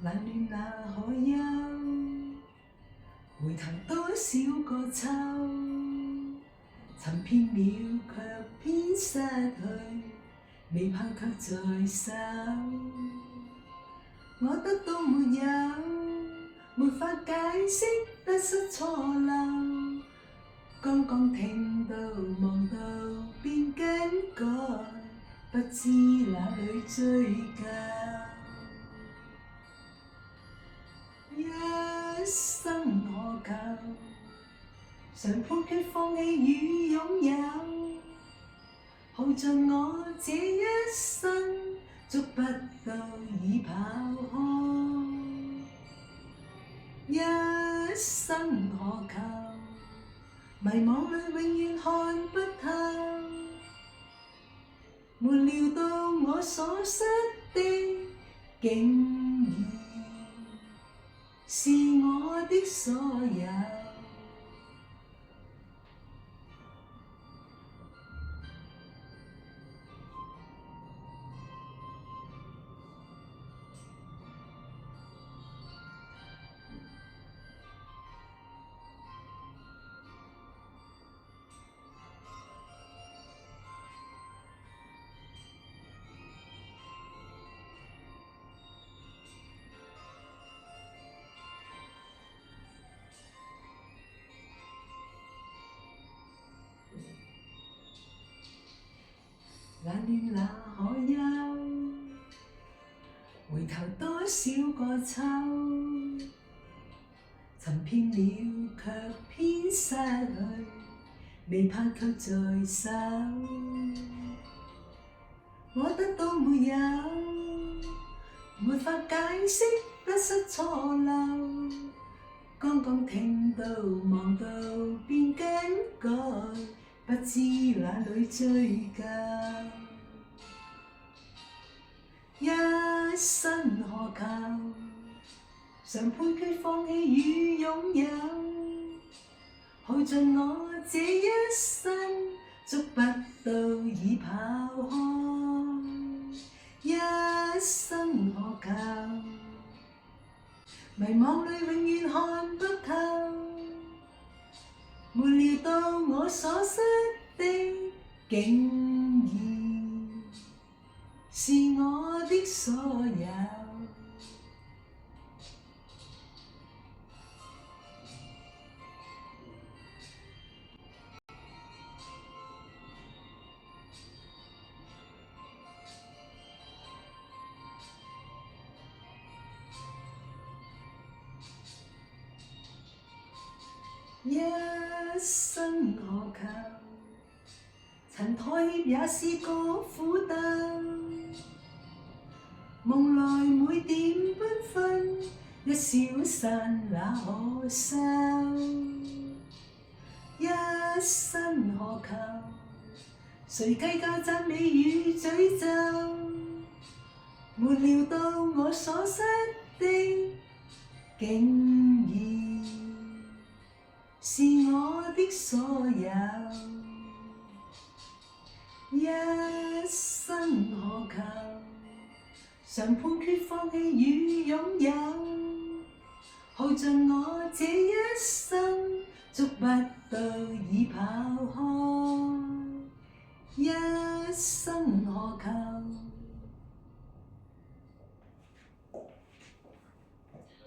冷暖那可休，回頭多少個秋，尋遍了卻偏失去，未盼卻在手。我得到沒有，沒法解釋得失錯漏，剛剛聽到望到便更改，不知哪裏追究。一生何求，常判決放棄與擁有，耗盡我這一生，捉不到已跑開。一生何求，迷惘裏永遠看不透，沒料到我所失的竟然是我的所有。冷暖那可休，回頭多少個秋，尋遍了卻偏失去，未盼卻在手。我得到沒有，沒法解釋得失錯漏，剛剛聽到望到便更改，不知哪裏追究。一生何求，常判決放棄與擁有，耗盡我這一生，捉不到已跑開。一生何求，迷惘裏永遠看不透，沒料到我所失的竟然是我的所有。一生何求，曾妥協也是個苦鬥，夢來每點繽紛，一消散那可收。一生何求，誰計較讚美與詛咒，沒料到我所失的竟然是我的所有。一生何求，常判決放棄與擁有，耗盡我這一生，捉不到已跑開。一生何求，